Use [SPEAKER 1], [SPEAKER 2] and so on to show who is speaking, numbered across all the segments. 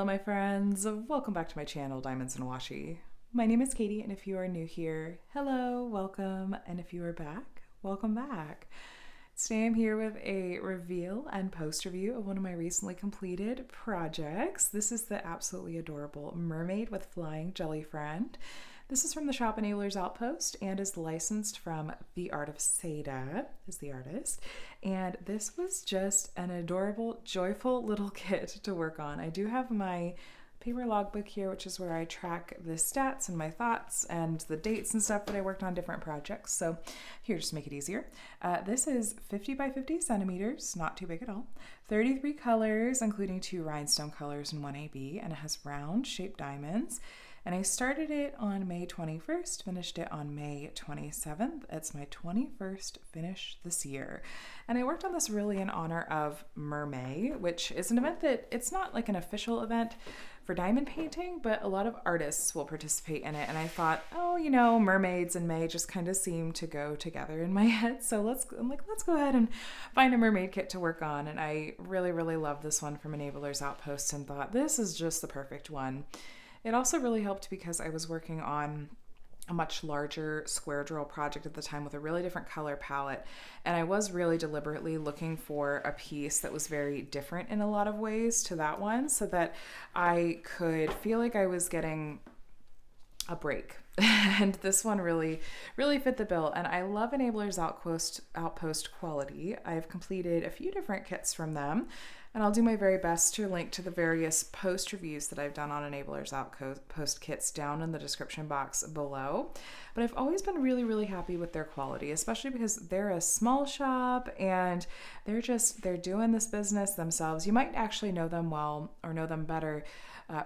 [SPEAKER 1] my friends. Welcome back to my channel, Diamonds and Washi. My name is Katie, and if you are new here, hello, welcome, and if you are back, welcome back. Today I'm here with a reveal and post review of one of my recently completed projects. This is the absolutely adorable Mermaid with Flying Jelly Friend. This is from the shop Enablers Outpost and is licensed from the art of Seda, is the artist. And this was just an adorable, joyful little kit to work on. I do have my paper logbook here, which is where I track the stats and my thoughts and the dates and stuff that I worked on different projects. So here, just to make it easier. This is 50 by 50 centimeters, not too big at all. 33 colors, including 2 rhinestone colors and 1 AB, and it has round shaped diamonds. And I started it on May 21st, finished it on May 27th. It's my 21st finish this year. And I worked on this really in honor of Mermaid, which is an event that it's not like an official event for diamond painting, but a lot of artists will participate in it. And I thought, oh, you know, mermaids and May just kind of seem to go together in my head. So let's go ahead and find a mermaid kit to work on. And I really, really love this one from Enablers Outpost and thought this is just the perfect one. It also really helped because I was working on a much larger square drill project at the time with a really different color palette. And I was really deliberately looking for a piece that was very different in a lot of ways to that one so that I could feel like I was getting a break. And this one really fit the bill. And I love Enablers Outpost quality. I've completed a few different kits from them. And I'll do my very best to link to the various post reviews that I've done on Enablers Outpost kits down in the description box below. But I've always been really, really happy with their quality, especially because they're a small shop and they're doing this business themselves. You might actually know them well or know them better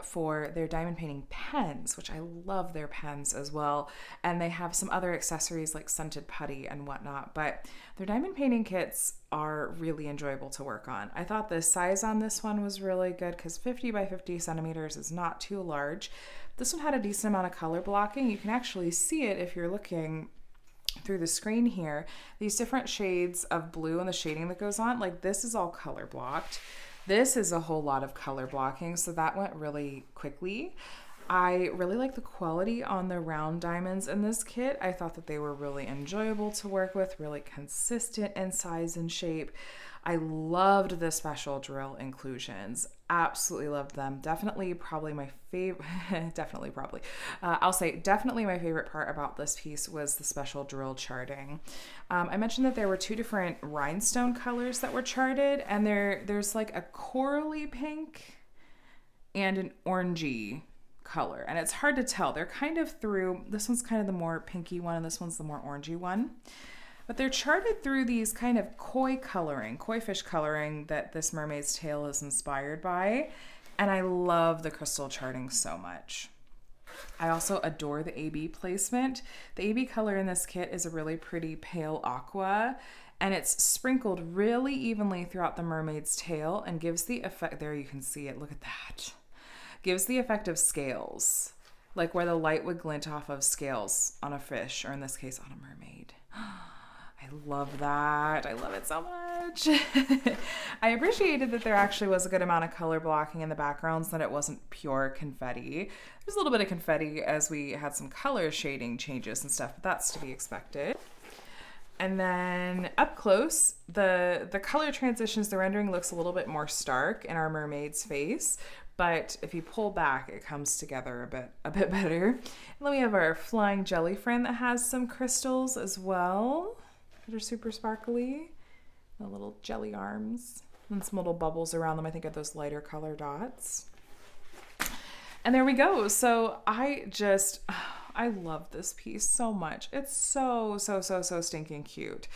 [SPEAKER 1] for their diamond painting pens, which I love their pens as well. And they have some other accessories like scented putty and whatnot, but their diamond painting kits are really enjoyable to work on. I thought the size on this one was really good because 50 by 50 centimeters is not too large. This one had a decent amount of color blocking. You can actually see it if you're looking through the screen here. These different shades of blue and the shading that goes on, like this is all color blocked. This is a whole lot of color blocking, so that went really quickly. I really like the quality on the round diamonds in this kit. I thought that they were really enjoyable to work with, really consistent in size and shape. I loved the special drill inclusions. Absolutely loved them. Definitely probably my favorite, I'll say definitely my favorite part about this piece was the special drill charting. I mentioned that there were 2 different rhinestone colors that were charted, and there's like a corally pink and an orangey color, and it's hard to tell. They're kind of through, this one's kind of the more pinky one and this one's the more orangey one. But they're charted through these kind of koi fish coloring that this mermaid's tail is inspired by. And I love the crystal charting so much. I also adore the AB placement. The AB color in this kit is a really pretty pale aqua, and it's sprinkled really evenly throughout the mermaid's tail and gives the effect, there you can see it, look at that. Gives the effect of scales, like where the light would glint off of scales on a fish, or in this case on a mermaid. I love that. I love it so much. I appreciated that there actually was a good amount of color blocking in the backgrounds, that it wasn't pure confetti. There's a little bit of confetti as we had some color shading changes and stuff, but that's to be expected. And then up close, the color transitions, the rendering looks a little bit more stark in our mermaid's face, but if you pull back, it comes together a bit better. And then we have our flying jelly friend that has some crystals as well that are super sparkly. The little jelly arms and some little bubbles around them. I think of those lighter color dots. And there we go. So I love this piece so much. It's so stinking cute.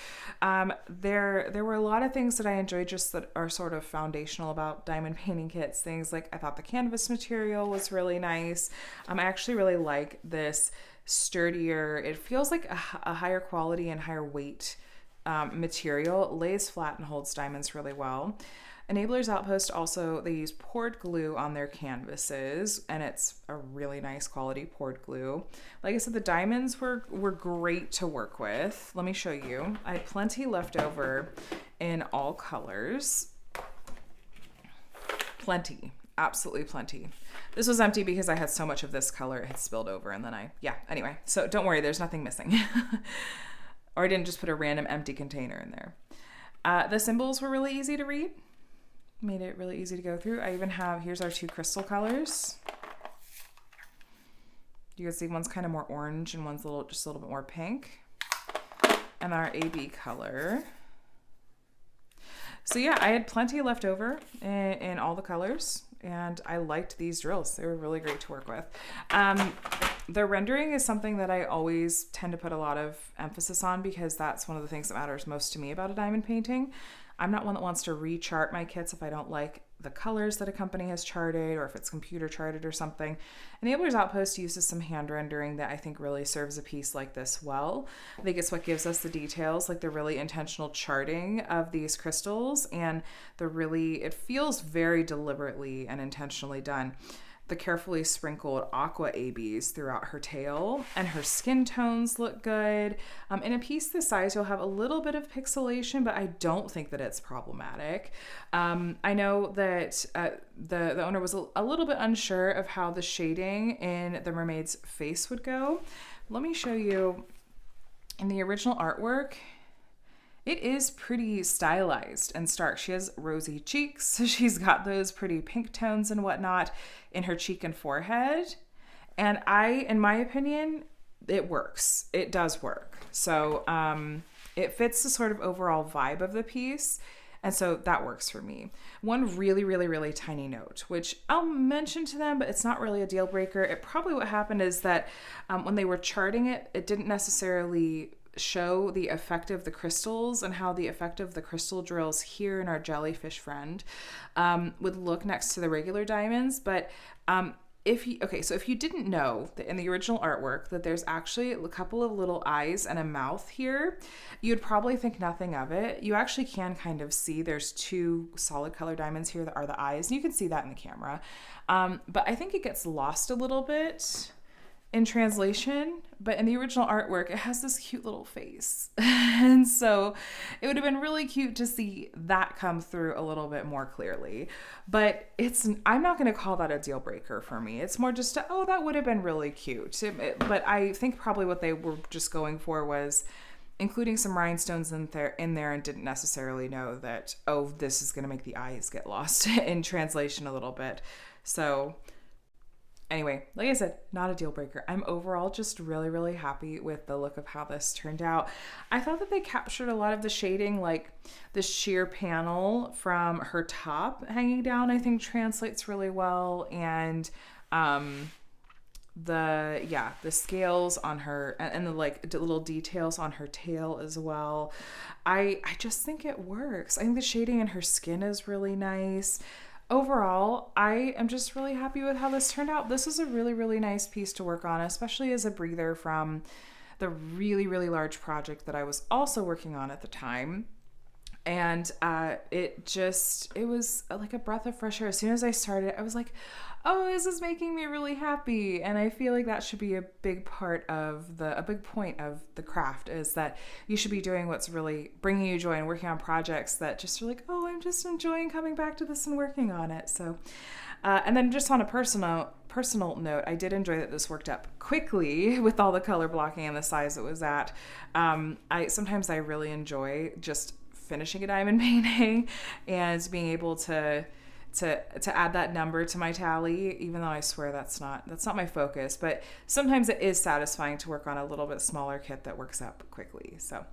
[SPEAKER 1] There were a lot of things that I enjoyed just that are sort of foundational about diamond painting kits. Things like I thought the canvas material was really nice. I actually really like this sturdier, it feels like a higher quality and higher weight material. It lays flat and holds diamonds really well. Enablers Outpost also, they use poured glue on their canvases, and it's a really nice quality poured glue. Like I said, the diamonds were great to work with. Let me show you. I had plenty left over in all colors. Plenty. absolutely plenty. This was empty because I had so much of this color it had spilled over, and then anyway, so don't worry, there's nothing missing. Or I didn't just put a random empty container in there. The symbols were really easy to read. Made it really easy to go through. I even have, here's our 2 crystal colors. You can see one's kind of more orange and one's just a little bit more pink. And our AB color. So yeah, I had plenty left over in all the colors, and I liked these drills. They were really great to work with. The rendering is something that I always tend to put a lot of emphasis on because that's one of the things that matters most to me about a diamond painting. I'm not one that wants to rechart my kits if I don't like the colors that a company has charted or if it's computer charted or something. Enabler's Outpost uses some hand rendering that I think really serves a piece like this well. I think it's what gives us the details, like the really intentional charting of these crystals, and it feels very deliberately and intentionally done. The carefully sprinkled aqua ABs throughout her tail, and her skin tones look good. In a piece this size, you'll have a little bit of pixelation, but I don't think that it's problematic. I know that the owner was a little bit unsure of how the shading in the mermaid's face would go. Let me show you in the original artwork. It is pretty stylized and stark. She has rosy cheeks, so she's got those pretty pink tones and whatnot in her cheek and forehead. And in my opinion, it works. It does work. So it fits the sort of overall vibe of the piece. And so that works for me. One really, really, really tiny note, which I'll mention to them, but it's not really a deal breaker. It probably what happened is that when they were charting it, it didn't necessarily show the effect of the crystals and how the effect of the crystal drills here in our jellyfish friend would look next to the regular diamonds. But if you didn't know that in the original artwork that there's actually a couple of little eyes and a mouth here, you'd probably think nothing of it. You actually can kind of see there's 2 solid color diamonds here that are the eyes, and you can see that in the camera. But I think it gets lost a little bit in translation, but in the original artwork, it has this cute little face. And so it would have been really cute to see that come through a little bit more clearly. But I'm not going to call that a deal breaker for me. It's more just that would have been really cute. But I think probably what they were just going for was including some rhinestones in there and didn't necessarily know that, this is going to make the eyes get lost in translation a little bit. So anyway, like I said, not a deal breaker. I'm overall just really, really happy with the look of how this turned out. I thought that they captured a lot of the shading, like the sheer panel from her top hanging down, I think translates really well. And the scales on her and the little details on her tail as well. I just think it works. I think the shading in her skin is really nice. Overall, I am just really happy with how this turned out. This is a really, really nice piece to work on, especially as a breather from the really, really large project that I was also working on at the time. And it was like a breath of fresh air. As soon as I started, I was like, this is making me really happy. And I feel like that should be a big point of the craft, is that you should be doing what's really bringing you joy and working on projects that just are like, I'm just enjoying coming back to this and working on it. So, and then just on a personal note, I did enjoy that this worked up quickly with all the color blocking and the size it was at. Sometimes I really enjoy just finishing a diamond painting and being able to add that number to my tally, even though I swear that's not my focus. But sometimes it is satisfying to work on a little bit smaller kit that works up quickly. So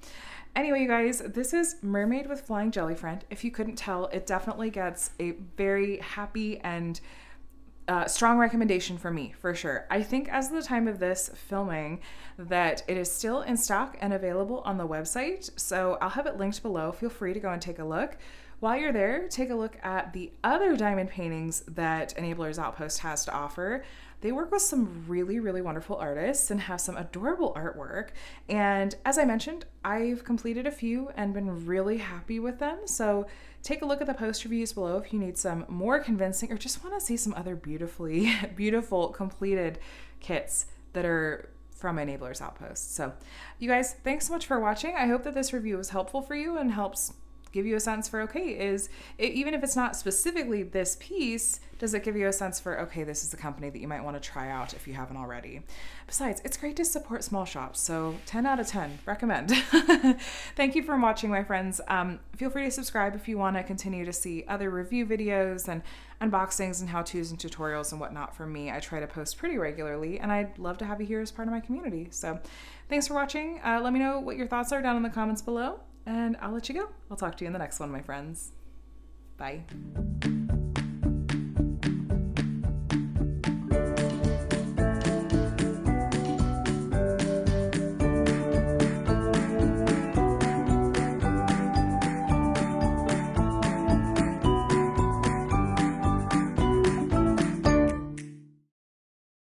[SPEAKER 1] anyway, you guys, this is Mermaid with Flying Jellyfriend. If you couldn't tell, it definitely gets a very happy and strong recommendation for me, for sure. I think as of the time of this filming that it is still in stock and available on the website. So I'll have it linked below. Feel free to go and take a look. While you're there, take a look at the other diamond paintings that Enabler's Outpost has to offer. They work with some really, really wonderful artists and have some adorable artwork. And as I mentioned, I've completed a few and been really happy with them. So take a look at the post reviews below if you need some more convincing or just want to see some other beautiful completed kits that are from Enabler's Outpost. So you guys, thanks so much for watching. I hope that this review was helpful for you and helps give you a sense for, okay, even if it's not specifically this piece, does it give you a sense for, okay, this is a company that you might want to try out if you haven't already. Besides, it's great to support small shops, so 10 out of 10, recommend. Thank you for watching, my friends. Feel free to subscribe if you want to continue to see other review videos and unboxings and how-tos and tutorials and whatnot from me. I try to post pretty regularly, and I'd love to have you here as part of my community. So thanks for watching. Let me know what your thoughts are down in the comments below, and I'll let you go. I'll talk to you in the next one, my friends. Bye.